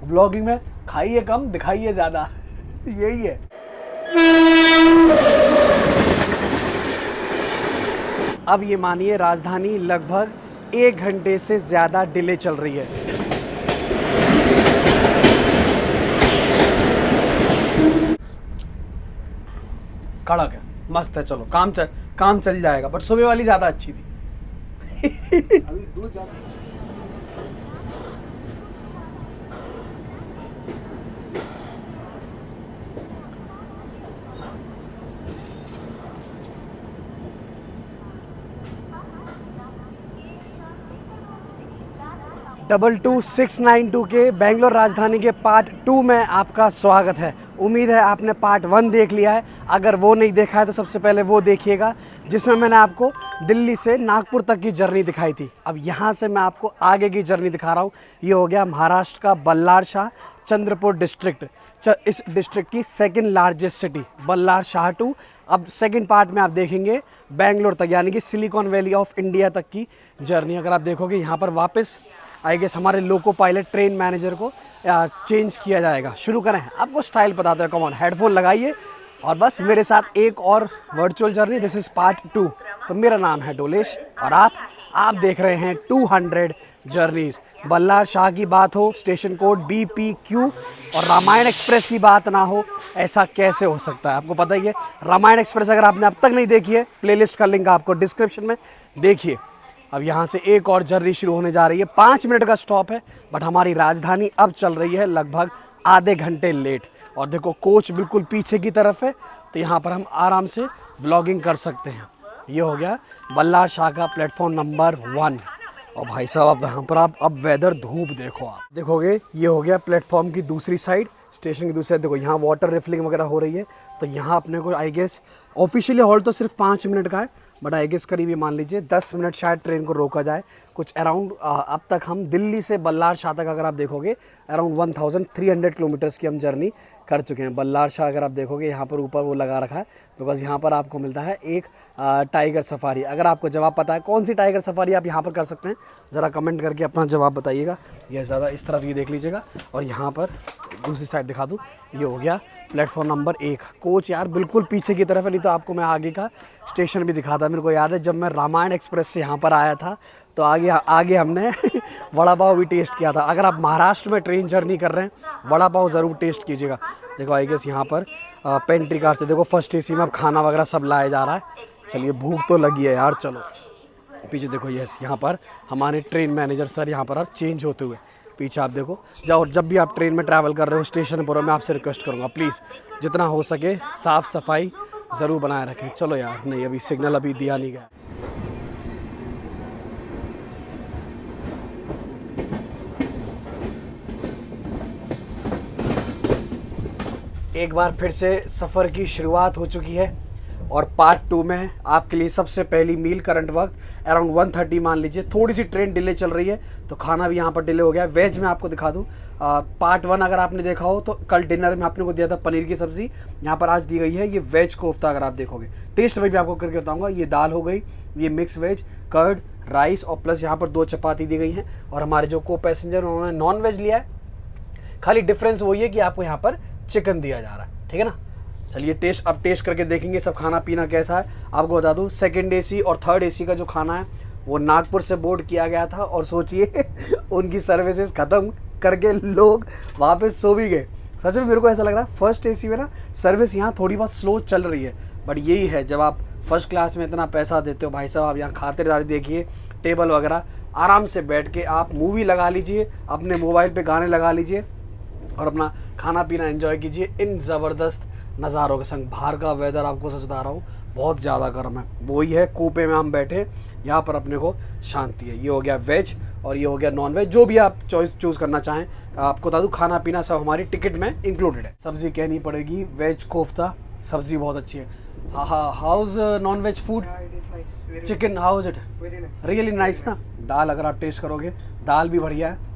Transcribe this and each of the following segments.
Blogging में खाइए कम दिखाइए ज़्यादा यही है। अब ये मानिए राजधानी लगभग 1 घंटे से ज़्यादा डिले चल रही है। कड़क है, मस्त है। चलो काम चल जाएगा, बट सुबह वाली ज़्यादा अच्छी थी। अभी दूध ज्यादा डबल 2692 के बेंगलोर राजधानी के पार्ट 2 में आपका स्वागत है। उम्मीद है आपने पार्ट 1 देख लिया है। अगर वो नहीं देखा है तो सबसे पहले वो देखिएगा, जिसमें मैंने आपको दिल्ली से नागपुर तक की जर्नी दिखाई थी। अब यहाँ से मैं आपको आगे की जर्नी दिखा रहा हूँ। ये हो गया महाराष्ट्र का बल्लार शाह चंद्रपुर डिस्ट्रिक्ट, इस डिस्ट्रिक्ट की second largest city Ballar Shah 2। अब सेकंड पार्ट में आप देखेंगे बेंगलोर तक, यानी कि सिलिकॉन वैली ऑफ इंडिया तक की जर्नी। अगर आप देखोगे यहाँ पर वापस आई गेस हमारे लोको पायलट ट्रेन मैनेजर को चेंज किया जाएगा। शुरू करें, आपको स्टाइल बताते हैं। कॉमन हेडफोन लगाइए और बस मेरे साथ एक और virtual journey. This is part 2। तो मेरा नाम है डोलेश और आप देख रहे हैं 200 जर्नीज़। बल्लार शाह की बात हो, स्टेशन कोड BPQ, और रामायण एक्सप्रेस की बात ना हो, ऐसा कैसे हो सकता है? आपको पता ही है, रामायण एक्सप्रेस अगर आपने अब तक नहीं देखी है, प्लेलिस्ट का लिंक आपको डिस्क्रिप्शन में, देखिए। अब यहाँ से एक और जर्नी शुरू होने जा रही है। 5 मिनट का स्टॉप है, बट हमारी राजधानी अब चल रही है लगभग आधे घंटे लेट। और देखो कोच बिल्कुल पीछे की तरफ है, तो यहाँ पर हम आराम से व्लॉगिंग कर सकते हैं। ये हो गया बल्लार शाह का प्लेटफॉर्म नंबर 1। और भाई साहब अब यहाँ पर आप अब वेदर धूप देखो, आप देखोगे ये हो गया प्लेटफॉर्म की दूसरी साइड, स्टेशन की दूसरी साइड। देखो यहाँ वाटर रिफिलिंग वगैरह हो रही है। तो यहाँ अपने को आई गेस ऑफिशियली हॉल्ट तो सिर्फ 5 मिनट का है, बट आई गेस करीब ये मान लीजिए 10 मिनट शायद ट्रेन को रोका जाए कुछ अराउंड। अब तक हम दिल्ली से बल्लार शाह तक अगर आप देखोगे अराउंड 1300 किलोमीटर्स की हम जर्नी कर चुके हैं। बल्लार शाह अगर आप देखोगे यहाँ पर ऊपर वो लगा रखा है, बिकॉज यहाँ पर आपको मिलता है एक टाइगर सफारी। अगर आपको जवाब पता है कौन सी टाइगर सफारी आप यहाँ पर कर सकते हैं, ज़रा कमेंट करके अपना जवाब बताइएगा। ये ज़रा इस तरफ ये देख लीजिएगा। और यहाँ पर दूसरी साइड दिखा दूँ, ये हो गया प्लेटफॉर्म नंबर 1। कोच यार बिल्कुल पीछे की तरफ है, नहीं तो आपको मैं आगे का स्टेशन भी दिखाता। मेरे को याद है जब मैं रामायण एक्सप्रेस से यहाँ पर आया था, तो आगे हमने वड़ा पाव भी टेस्ट किया था। अगर आप महाराष्ट्र में ट्रेन जर्नी कर रहे हैं, वड़ा पाव ज़रूर टेस्ट कीजिएगा। देखो आई गेस यहाँ पर पेंट्री कार से देखो फर्स्ट AC में अब खाना वगैरह सब लाया जा रहा है। चलिए भूख तो लगी है यार, चलो पीछे देखो। यस, यहाँ पर हमारे ट्रेन मैनेजर सर यहाँ पर अब चेंज होते हुए पीछे आप देखो। जब भी आप ट्रेन में ट्रैवल कर रहे हो स्टेशन पर, मैं आपसे रिक्वेस्ट करूँगा प्लीज़ जितना हो सके साफ़ सफाई ज़रूर बनाए रखें। चलो यार, नहीं अभी सिग्नल अभी दिया नहीं गया। एक बार फिर से सफ़र की शुरुआत हो चुकी है और पार्ट 2 में आपके लिए सबसे पहली मील करंट वक्त अराउंड 1:30 मान लीजिए। थोड़ी सी ट्रेन डिले चल रही है तो खाना भी यहाँ पर डिले हो गया। वेज में आपको दिखा दूँ, पार्ट 1 अगर आपने देखा हो तो कल डिनर में आपने को दिया था पनीर की सब्ज़ी, यहाँ पर आज दी गई है ये वेज कोफ्ता। अगर आप देखोगे टेस्ट में भी आपको करके बताऊँगा। ये दाल हो गई, ये मिक्स वेज, कर्ड, राइस और प्लस यहाँ पर 2 चपाती दी गई हैं। और हमारे जो को पैसेंजर उन्होंने नॉन वेज लिया है, खाली डिफरेंस वही है कि आपको यहाँ पर चिकन दिया जा रहा है, ठीक है ना। चलिए अब टेस्ट करके देखेंगे सब खाना पीना कैसा है। आपको बता दूँ सेकंड AC और थर्ड AC का जो खाना है वो नागपुर से बोर्ड किया गया था, और सोचिए उनकी सर्विसेज ख़त्म करके लोग वापस सो भी गए। सच में मेरे को ऐसा लग रहा है फर्स्ट AC में ना सर्विस यहाँ थोड़ी बहुत स्लो चल रही है, बट यही है जब आप फर्स्ट क्लास में इतना पैसा देते हो भाई साहब, आप यहाँ खातिरदारी देखिए, टेबल वगैरह आराम से बैठ के आप मूवी लगा लीजिए, अपने मोबाइल पे गाने लगा लीजिए और अपना खाना पीना एंजॉय कीजिए इन ज़बरदस्त नज़ारों के संग। बाहर का वेदर आपको सच बता रहा हूँ बहुत ज़्यादा गर्म है। वही है कूपे में हम बैठे, यहाँ पर अपने को शांति है। ये हो गया वेज और ये हो गया नॉन वेज, जो भी आप चूज़ करना चाहें। आपको बता दूँ खाना पीना सब हमारी टिकट में इंक्लूडेड है। सब्ज़ी कहनी पड़ेगी वेज कोफ्ता, सब्ज़ी बहुत अच्छी है। हाँ, how's non veg food, chicken how is it? Really nice ना। दाल अगर आप टेस्ट करोगे, दाल भी बढ़िया है।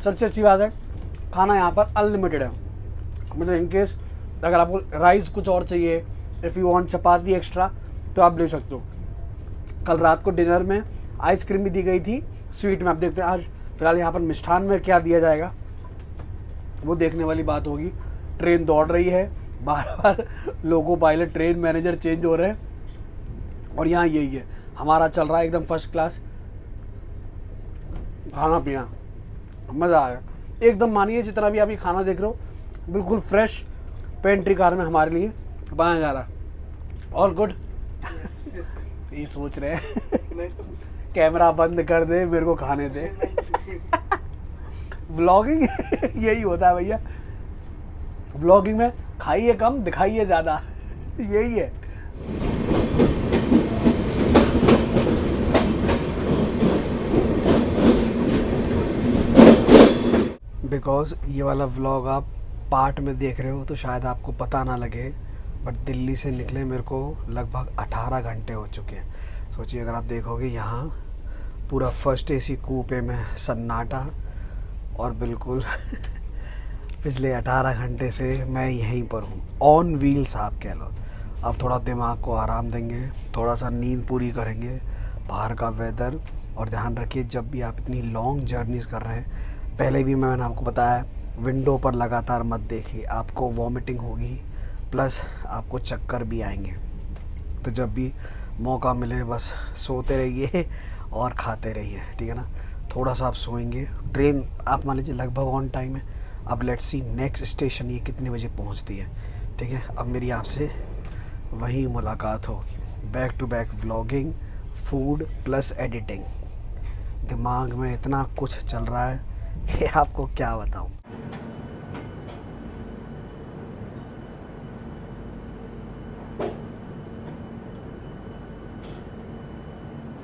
सबसे अच्छी बात है खाना यहाँ पर अनलिमिटेड है। मतलब इनकेस अगर आपको राइस कुछ और चाहिए, if you want chapati extra, तो आप ले सकते हो। कल रात को डिनर में आइसक्रीम भी दी गई थी स्वीट में। आप देखते हैं आज फिलहाल यहाँ पर मिष्ठान में क्या दिया जाएगा वो देखने वाली बात होगी। ट्रेन दौड़ रही है, बार बार लोगो पायलट, ट्रेन मैनेजर चेंज हो रहे हैं और यहाँ यही है हमारा चल रहा है एकदम फर्स्ट क्लास खाना पीना। मज़ा आया एकदम। मानिए जितना भी आप ये खाना देख रहे हो बिल्कुल फ्रेश पेंट्री कार में हमारे लिए बनाया जा रहा है। All good. ये सोच रहे हैं कैमरा बंद कर दे, मेरे को खाने दे। व्लॉगिंग यही होता है भैया, व्लॉगिंग में खाइए कम दिखाइए ज़्यादा, यही है। बिकॉज ये वाला व्लॉग आप पार्ट में देख रहे हो तो शायद आपको पता ना लगे, बट दिल्ली से निकले मेरे को लगभग 18 घंटे हो चुके हैं। सोचिए अगर आप देखोगे यहाँ पूरा फर्स्ट एसी कूपे में सन्नाटा और बिल्कुल पिछले 18 घंटे से मैं यहीं पर हूँ, ऑन व्हील्स आप कह लो। अब थोड़ा दिमाग को आराम देंगे, थोड़ा सा नींद पूरी करेंगे, बाहर का वेदर। और ध्यान रखिए जब भी आप इतनी लॉन्ग जर्नीज़ कर रहे हैं, पहले भी मैंने आपको बताया विंडो पर लगातार मत देखिए, आपको वॉमिटिंग होगी प्लस आपको चक्कर भी आएंगे। तो जब भी मौका मिले बस सोते रहिए और खाते रहिए, ठीक है ना। थोड़ा सा आप सोएंगे, ट्रेन आप मान लीजिए लगभग ऑन टाइम है। अब लेट्स सी नेक्स्ट स्टेशन ये कितने बजे पहुंचती है, ठीक है। अब मेरी आपसे वहीं मुलाकात होगी। Back to back vlogging, food plus editing. दिमाग में इतना कुछ चल रहा है कि आपको क्या बताऊं।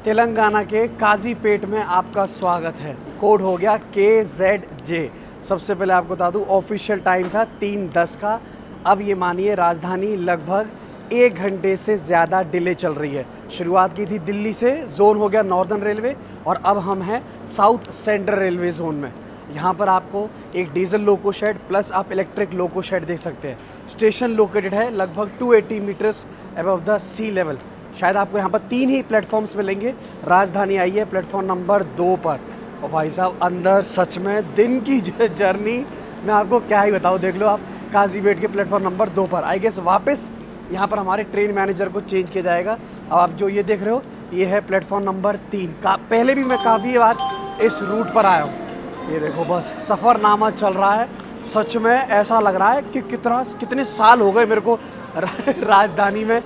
तेलंगाना के काजीपेट में आपका स्वागत है। कोड हो गया KZJ। सबसे पहले आपको बता दूं ऑफिशियल टाइम था 3:10 का। अब ये मानिए राजधानी लगभग 1 घंटे से ज़्यादा डिले चल रही है। शुरुआत की थी दिल्ली से, जोन हो गया नॉर्दर्न रेलवे और अब हम हैं साउथ सेंट्रल रेलवे जोन में। यहाँ पर आपको एक डीजल लोको शेड प्लस आप इलेक्ट्रिक लोको शेड देख सकते हैं। स्टेशन लोकेटेड है लगभग 280 metres above the sea level. शायद आपको यहाँ पर 3 ही प्लेटफॉर्म्स मिलेंगे। राजधानी आई है प्लेटफॉर्म नंबर 2 पर। और भाई साहब अंदर सच में दिन की जर्नी मैं आपको क्या ही बताऊँ। देख लो आप काजीपेट के प्लेटफॉर्म नंबर 2 पर। आई गेस वापस यहाँ पर हमारे ट्रेन मैनेजर को चेंज किया जाएगा। अब आप जो ये देख रहे हो ये है प्लेटफॉर्म नंबर 3 का। पहले भी मैं काफ़ी बार इस रूट पर आया हूँ। ये देखो बस सफ़रनामा चल रहा है। सच में ऐसा लग रहा है कि कितने साल हो गए मेरे को राजधानी में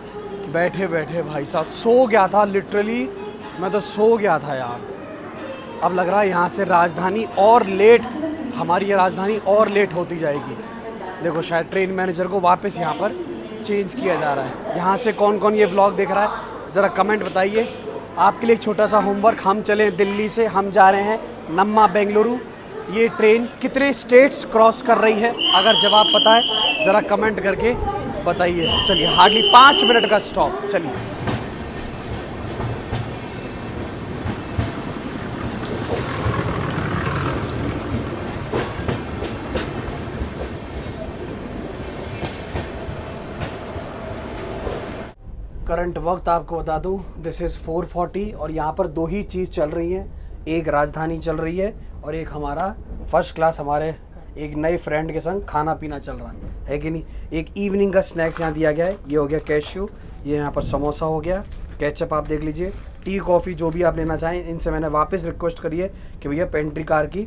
बैठे बैठे। भाई साहब सो गया था लिटरली, मैं तो सो गया था यार। अब लग रहा है यहाँ से राजधानी और लेट, हमारी ये राजधानी और लेट होती जाएगी। देखो शायद ट्रेन मैनेजर को वापस यहाँ पर चेंज किया जा रहा है। यहाँ से कौन कौन ये व्लॉग देख रहा है ज़रा कमेंट बताइए। आपके लिए एक छोटा सा होमवर्क, हम चले दिल्ली से, हम जा रहे हैं नम्मा बेंगलुरु। ये ट्रेन कितने स्टेट्स क्रॉस कर रही है, अगर जवाब पता है ज़रा कमेंट करके बताइए। चलिए हार्डली 5 मिनट का स्टॉप। चलिए करंट वक्त आपको बता दूं दिस इज़ 4:40 और यहाँ पर 2 ही चीज़ चल रही हैं। एक राजधानी चल रही है और एक हमारा फर्स्ट क्लास हमारे एक नए फ्रेंड के संग खाना पीना चल रहा है कि नहीं। एक इवनिंग का स्नैक्स यहाँ दिया गया है। ये हो गया कैश्यू, ये यहाँ पर समोसा हो गया, केचप आप देख लीजिए, टी कॉफ़ी जो भी आप लेना चाहें। इनसे मैंने वापस रिक्वेस्ट करी है कि भैया पेंट्री कार की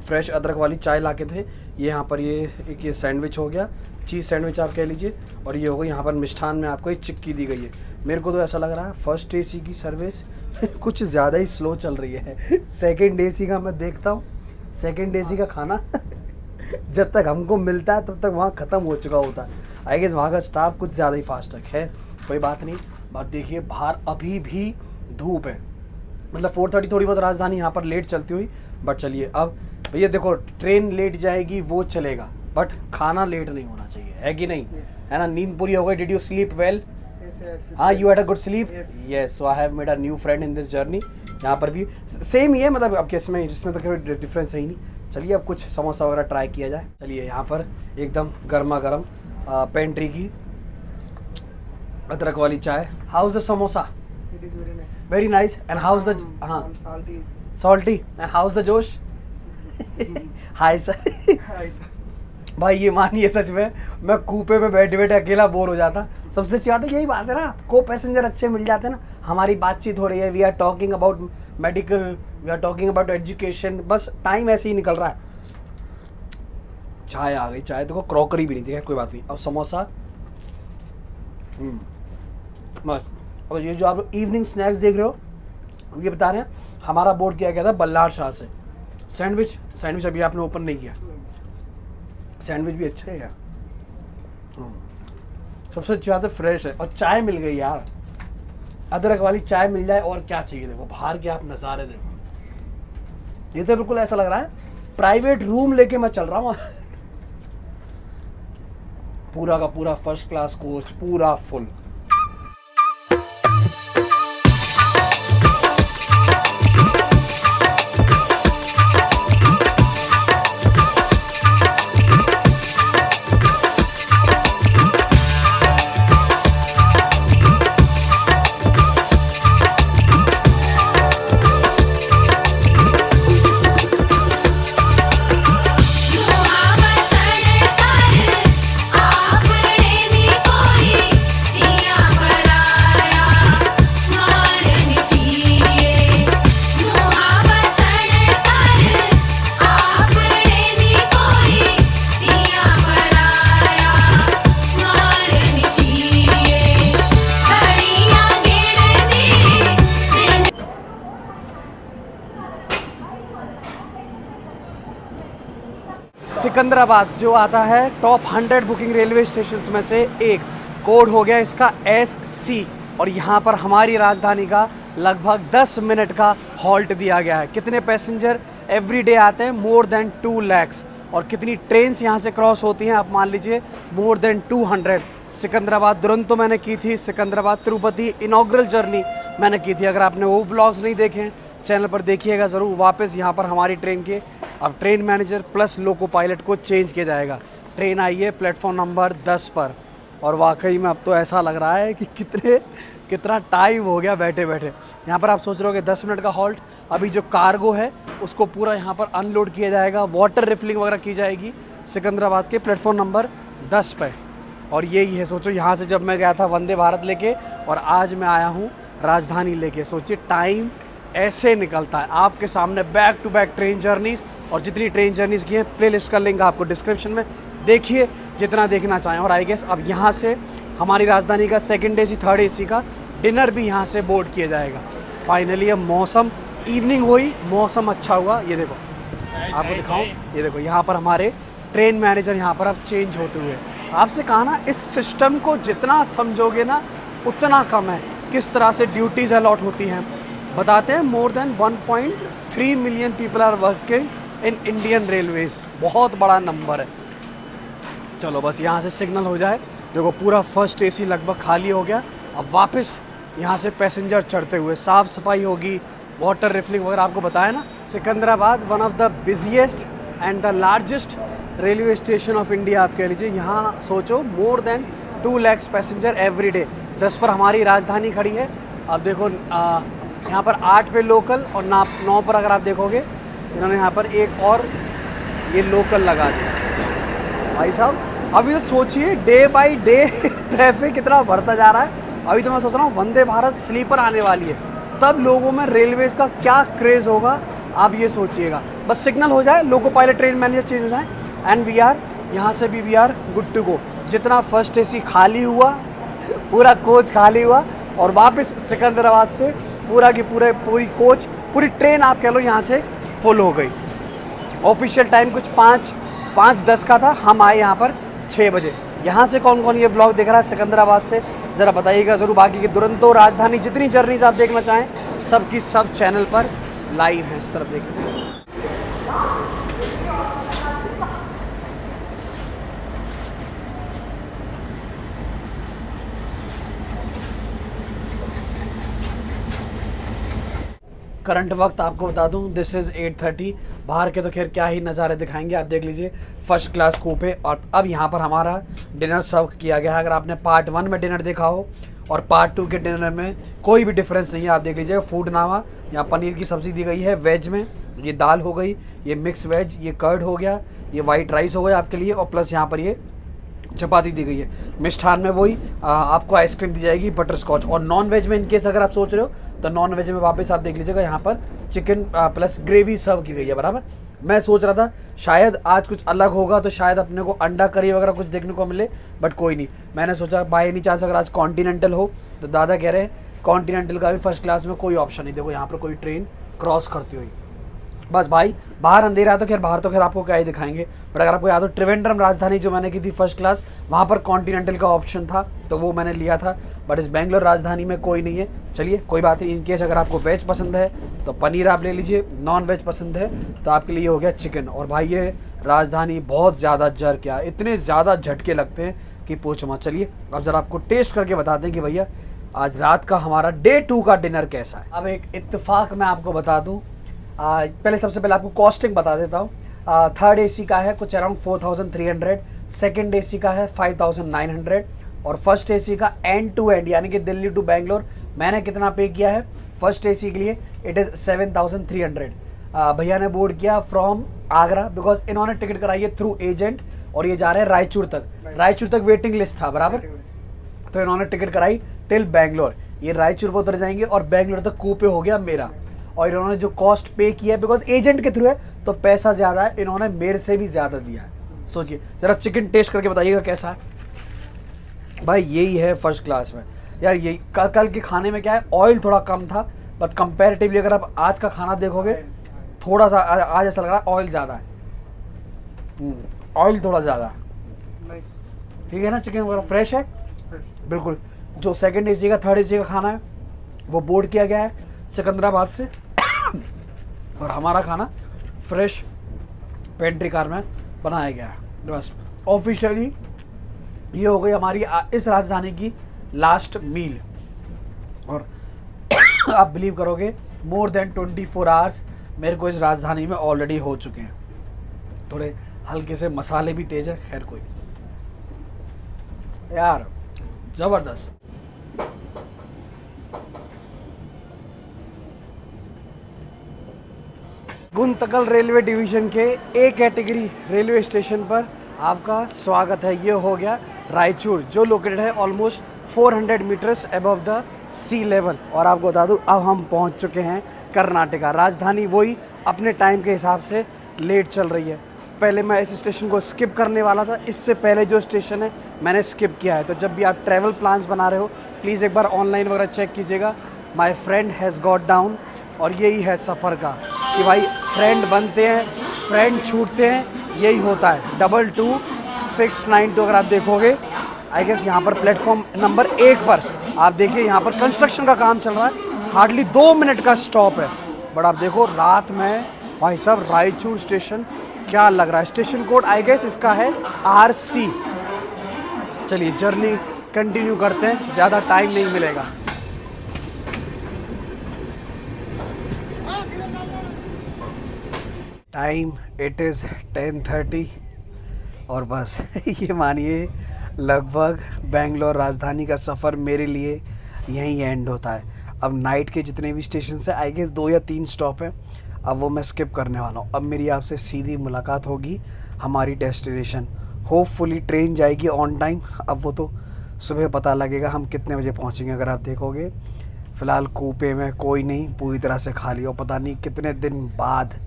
फ्रेश अदरक वाली चाय ला के थे। ये यहाँ पर ये सैंडविच हो गया, चीज़ सैंडविच आप कह लीजिए। और ये हो गई यहाँ पर मिष्ठान में आपको एक चिक्की दी गई है। मेरे को तो ऐसा लग रहा है फर्स्ट एसी की सर्विस कुछ ज़्यादा ही स्लो चल रही है। सेकंड एसी का मैं देखता हूँ, सेकंड एसी का खाना जब तक हमको मिलता है तब तक वहाँ ख़त्म हो चुका होता है। आई गेस वहाँ का स्टाफ कुछ ज़्यादा ही फास्ट है। खैर कोई बात नहीं। बात देखिए बाहर अभी भी धूप है, मतलब 4:30 थोड़ी बहुत राजधानी यहाँ पर लेट चलती हुई। बट चलिए अब भैया देखो ट्रेन लेट जाएगी वो चलेगा, बट खाना लेट नहीं होना चाहिए, है कि नहीं? है ना। नींद पूरी हो गई। Did you sleep well? हाँ, you had a good sleep? Yes. So I have made a new friend in this journey. यहाँ पर भी सेम ही है, मतलब अब इसमें जिसमें तो कोई डिफरेंस है ही नहीं। चलिए अब कुछ समोसा वगैरह ट्राई किया जाए। चलिए यहाँ पर एकदम गर्मा गर्म पेंट्री की अदरक वाली चाय। How is the samosa? It is very nice. Very nice. And how is the Salty is salty and how's the josh. Hi sir. भाई ये मानिए सच में मैं कूपे में बैठे बैठे अकेला बोर हो जाता। सबसे अच्छी बात है यही बात है ना, को पैसेंजर अच्छे मिल जाते हैं ना, हमारी बातचीत हो रही है, we are talking about medical, we are talking about education, बस टाइम ऐसे ही निकल रहा है। चाय आ गई, चाय देखो क्रॉकरी भी नहीं थी, कोई बात नहीं। अब समोसा मस्त। और ये जो आप इवनिंग स्नैक्स देख रहे हो, ये बता रहे हैं हमारा बोर्ड किया गया था बल्लार शाह से। सैंडविच अभी आपने ओपन नहीं किया, सैंडविच भी अच्छा है यार। सबसे अच्छी बात है फ्रेश है, और चाय मिल गई यार, अदरक वाली चाय मिल जाए और क्या चाहिए। देखो बाहर के आप नज़ारे देखो, ये तो बिल्कुल ऐसा लग रहा है प्राइवेट रूम लेके मैं चल रहा हूँ। पूरा का पूरा फर्स्ट क्लास कोच, पूरा फुल। सिकंदराबाद जो आता है टॉप 100 बुकिंग रेलवे स्टेशन में से एक, कोड हो गया इसका SC, और यहाँ पर हमारी राजधानी का लगभग 10 मिनट का हॉल्ट दिया गया है। कितने पैसेंजर एवरी डे आते हैं? More then 2 lakhs। और कितनी ट्रेन्स यहाँ से क्रॉस होती हैं आप मान लीजिए, मोर देन 200। सिकंदराबाद दुरंतो मैंने की थी, सिकंदराबाद तिरुपति इनॉग्रल जर्नी मैंने की थी। अगर आपने वो व्लॉग्स नहीं देखे हैं चैनल पर देखिएगा ज़रूर। वापस यहाँ पर हमारी ट्रेन के अब train manager plus loco pilot को चेंज किया जाएगा। ट्रेन आई है प्लेटफॉर्म नंबर 10 पर, और वाकई में अब तो ऐसा लग रहा है कि कितना टाइम हो गया बैठे बैठे। यहाँ पर आप सोच रहे हो कि 10 मिनट का हॉल्ट, अभी जो कार्गो है उसको पूरा यहाँ पर अनलोड किया जाएगा, वाटर रिफिलिंग वगैरह की जाएगी सिकंदराबाद के प्लेटफॉर्म नंबर 10 पर। और यही है, सोचो यहाँ से जब मैं गया था वंदे भारत लेके, और आज मैं आया हूँ राजधानी लेके। सोचिए टाइम ऐसे निकलता है आपके सामने, back to back train journeys. और जितनी ट्रेन जर्नीज़ की हैं प्लेलिस्ट का लिंक आपको डिस्क्रिप्शन में, देखिए जितना देखना चाहें। और आई गेस अब यहाँ से हमारी राजधानी का 2nd AC 3rd AC का डिनर भी यहाँ से बोर्ड किया जाएगा। फाइनली अब मौसम, इवनिंग हुई, मौसम अच्छा हुआ। ये देखो आपको दिखाऊं, ये देखो यहाँ पर हमारे ट्रेन मैनेजर यहाँ पर अब चेंज होते हुए। आपसे कहा ना, इस सिस्टम को जितना समझोगे ना उतना कम है, किस तरह से ड्यूटीज़ अलॉट होती हैं। बताते हैं more than 1.3 million people are working in Indian railways, बहुत बड़ा नंबर है। चलो बस यहाँ से सिग्नल हो जाए। देखो पूरा फर्स्ट AC लगभग खाली हो गया। अब वापस यहाँ से पैसेंजर चढ़ते हुए, साफ़ सफाई होगी, वाटर रिफिलिंग वगैरह आपको बताया ना। Secunderabad one of the busiest and the largest railway station of India आप कह लीजिए। यहाँ सोचो more than 2 lakhs passenger every day. 10 पर हमारी राजधानी खड़ी है। अब देखो यहाँ पर 8 पे लोकल, और 9 पर अगर आप देखोगे इन्होंने यहाँ पर एक और ये लोकल लगा दिया। भाई साहब अभी तो सोचिए डे बाय डे ट्रैफिक कितना बढ़ता जा रहा है। अभी तो मैं सोच रहा हूँ वंदे भारत स्लीपर आने वाली है, तब लोगों में रेलवेज़ का क्या क्रेज़ होगा आप ये सोचिएगा। बस सिग्नल हो जाए, loco pilot train manager change हो जाए, एंड वी आर यहाँ से भी we are good to go. जितना फर्स्ट AC खाली हुआ, पूरा कोच खाली हुआ, और वापस सिकंदराबाद से पूरी कोच, पूरी ट्रेन आप कह लो यहाँ से फुल हो गई। ऑफिशियल टाइम कुछ 5:10 का था, हम आए यहाँ पर 6 बजे। यहाँ से कौन कौन ये व्लॉग देख रहा है सिकंदराबाद से ज़रा बताइएगा ज़रूर। बाकी की दुरंतो राजधानी जितनी जर्नीज आप देखना चाहें सब की सब चैनल पर लाइव है। इस तरफ देखिए। करंट वक्त आपको बता दूं, दिस इज़ 8:30। बाहर के तो खैर क्या ही नज़ारे दिखाएंगे, आप देख लीजिए, फर्स्ट क्लास कूपे। और अब यहाँ पर हमारा डिनर सर्व किया गया है। अगर आपने पार्ट 1 में डिनर देखा हो और पार्ट 2 के डिनर में कोई भी डिफरेंस नहीं है। आप देख लीजिए, फूड नामा, यहाँ पनीर की सब्ज़ी दी गई है वेज में, ये दाल हो गई, ये मिक्स वेज, ये कर्ड हो गया, ये वाइट राइस हो गया आपके लिए, और प्लस यहाँ पर ये चपाती दी गई है। मिष्ठान में वही आपको आइसक्रीम दी जाएगी, बटर स्कॉच। और नॉन वेज में इनकेस अगर आप सोच रहे हो तो नॉन वेज में वापस आप देख लीजिएगा, यहाँ पर चिकन प्लस ग्रेवी सर्व की गई है, बराबर। मैं सोच रहा था शायद आज कुछ अलग होगा, तो शायद अपने को अंडा करी वगैरह कुछ देखने को मिले, बट कोई नहीं। मैंने सोचा बाय एनी चांस अगर आज कॉन्टिनेंटल हो, तो दादा कह रहे हैं कॉन्टिनेंटल का भी फर्स्ट क्लास में कोई ऑप्शन नहीं। देखो यहाँ पर कोई ट्रेन क्रॉस करती हुई, बस भाई बाहर अंधेरा है तो खैर बाहर तो खैर आपको क्या ही दिखाएंगे। बट अगर आपको याद हो, त्रिवेंद्रम राजधानी जो मैंने की थी फर्स्ट क्लास, वहाँ पर कॉन्टिनेंटल का ऑप्शन था, तो वो मैंने लिया था। बट इस बेंगलोर राजधानी में कोई नहीं है। चलिए कोई बात नहीं, इनकेस अगर आपको वेज पसंद है तो पनीर आप ले लीजिए, नॉन वेज पसंद है तो आपके लिए हो गया चिकन। और भाई ये राजधानी बहुत ज़्यादा जर क्या, इतने ज़्यादा झटके लगते हैं कि पूछो मत। चलिए अब ज़रा आपको टेस्ट करके बताते हैं कि भैया आज रात का हमारा डे 2 का डिनर कैसा है। अब एक इत्तेफाक मैं आपको बता दूँ, पहले सबसे पहले आपको कॉस्टिंग बता देता हूँ। थर्ड एसी का है कुछ अराउंड 4300, सेकंड एसी का है 5900, और फर्स्ट एसी का एंड टू एंड यानी कि दिल्ली टू बेंगलोर मैंने कितना पे किया है फर्स्ट एसी के लिए, इट इज़ 7300। भैया ने बोर्ड किया फ्रॉम आगरा, बिकॉज इन्होंने टिकट कराई है थ्रू एजेंट, और ये जा रहे हैं रायचूर तक। रायचूर तक वेटिंग लिस्ट था, बराबर, तो इन्होंने टिकट कराई टिल बेंगलोर। ये रायचूर पर उतर जाएंगे और बेंगलोर तक कूपे हो गया मेरा। और इन्होंने जो कॉस्ट पे किया है, बिकॉज एजेंट के थ्रू है तो पैसा ज़्यादा है, इन्होंने मेरे से भी ज़्यादा दिया है। सोचिए ज़रा चिकन टेस्ट करके बताइएगा कैसा है। भाई यही है फर्स्ट क्लास में यार। यही कल के खाने में क्या है, ऑयल थोड़ा कम था, बट कंपैरेटिवली अगर आप आज का खाना देखोगे थोड़ा सा आज ऐसा लग रहा है ऑयल ज़्यादा है, ऑयल थोड़ा ज़्यादा है। ठीक है ना, चिकन वगैरह फ्रेश है बिल्कुल। जो सेकंड एसी का थर्ड एसी का खाना है वो बोर्ड किया गया है सिकंदराबाद से, और हमारा खाना फ्रेश पेंट्री कार में बनाया गया है। बस ऑफिशियली ये हो गई हमारी इस राजधानी की लास्ट मील। और आप बिलीव करोगे मोर देन 24 आवर्स मेरे को इस राजधानी में ऑलरेडी हो चुके हैं। थोड़े हल्के से मसाले भी तेज है, खैर कोई यार ज़बरदस्त। गुंतकल रेलवे डिवीज़न के ए कैटेगरी रेलवे स्टेशन पर आपका स्वागत है। ये हो गया रायचूर, जो लोकेटेड है almost 400 metres above the sea level. और आपको बता दूं अब हम पहुंच चुके हैं कर्नाटका। राजधानी वही अपने टाइम के हिसाब से लेट चल रही है। पहले मैं इस स्टेशन को स्किप करने वाला था, इससे पहले जो स्टेशन है मैंने स्किप किया है। तो जब भी आप ट्रैवल प्लान्स बना रहे हो प्लीज़ एक बार ऑनलाइन वगैरह चेक कीजिएगा। My friend has got down, और यही है सफ़र का कि भाई फ्रेंड बनते हैं, फ्रेंड छूटते हैं, यही होता है। 22692 अगर आप देखोगे, आई गेस यहाँ पर प्लेटफॉर्म नंबर 1 पर आप देखिए, यहाँ पर कंस्ट्रक्शन का काम चल रहा है, हार्डली 2 मिनट का स्टॉप है। बट आप देखो रात में भाई साहब रायचूर स्टेशन क्या लग रहा है। स्टेशन कोड आई गेस इसका है RC। चलिए जर्नी कंटिन्यू करते हैं, ज़्यादा टाइम नहीं मिलेगा। टाइम इट इज़ 10:30 और बस ये मानिए लगभग बेंगलोर राजधानी का सफ़र मेरे लिए यहीं एंड होता है। अब नाइट के जितने भी स्टेशन हैं आई गेस 2 या 3 स्टॉप हैं, अब वो मैं स्किप करने वाला हूँ। अब मेरी आपसे सीधी मुलाकात होगी हमारी डेस्टिनेशन। होपफुली ट्रेन जाएगी ऑन टाइम। अब वो तो सुबह पता लगेगा हम कितने बजे पहुँचेंगे। अगर आप देखोगे फ़िलहाल कूपे में कोई नहीं, पूरी तरह से खाली। और पता नहीं कितने दिन बाद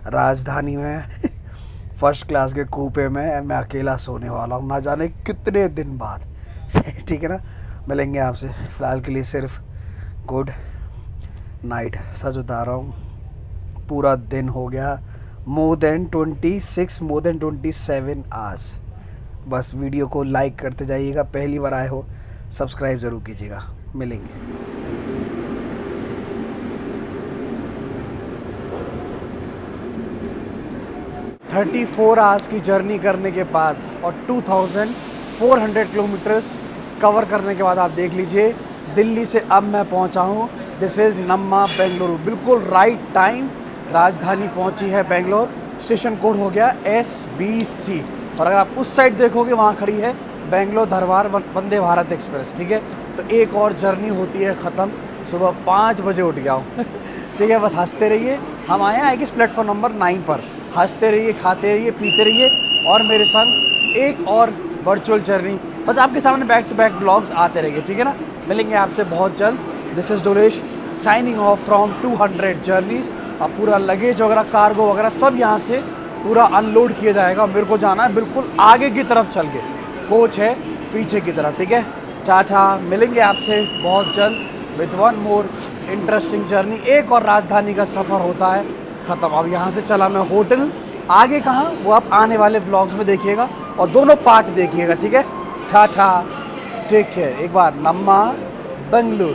राजधानी में फर्स्ट क्लास के कूपे में मैं अकेला सोने वाला हूँ, ना जाने कितने दिन बाद। ठीक है ना, मिलेंगे आपसे। फ़िलहाल के लिए सिर्फ गुड नाइट। सच बता रहा हूँ, पूरा दिन हो गया, मोर देन 27 आवर्स। बस वीडियो को लाइक करते जाइएगा, पहली बार आए हो सब्सक्राइब ज़रूर कीजिएगा। मिलेंगे। 34 आवर्स की जर्नी करने के बाद और 2400 किलोमीटर्स कवर करने के बाद आप देख लीजिए दिल्ली से अब मैं पहुंचा हूं दिस इज़ नम्मा बेंगलुरु। बिल्कुल राइट टाइम राजधानी पहुंची है बेंगलोर। स्टेशन कोड हो गया SBC। और अगर आप उस साइड देखोगे वहाँ खड़ी है बेंगलोर धरवार वंदे भारत एक्सप्रेस। ठीक है, तो एक और जर्नी होती है ख़त्म। सुबह 5 बजे उठ गया हूँ ठीक है, बस हंसते रहिए। हम आए हैं किस प्लेटफॉर्म नंबर 9 पर। हंसते रहिए, खाते रहिए, पीते रहिए और मेरे संग एक और वर्चुअल जर्नी, बस आपके सामने बैक टू बैक व्लॉग्स आते रहेंगे। ठीक है ना, मिलेंगे आपसे बहुत जल्द। This is Dolesh signing off from 200 journeys. अब पूरा लगेज वगैरह, कार्गो वगैरह सब यहाँ से पूरा अनलोड किया जाएगा। मेरे को जाना है बिल्कुल आगे की तरफ चल के, कोच है पीछे की तरफ। ठीक है, टाटा, मिलेंगे आपसे बहुत जल्द with one more interesting journey. एक और राजधानी का सफ़र होता है ख़त्म। अब यहाँ से चला मैं होटल, आगे कहाँ वो आप आने वाले व्लॉग्स में देखिएगा और दोनों पार्ट देखिएगा। ठीक है, टाटा, टेक केयर। एक बार नम्मा बेंगलुरु।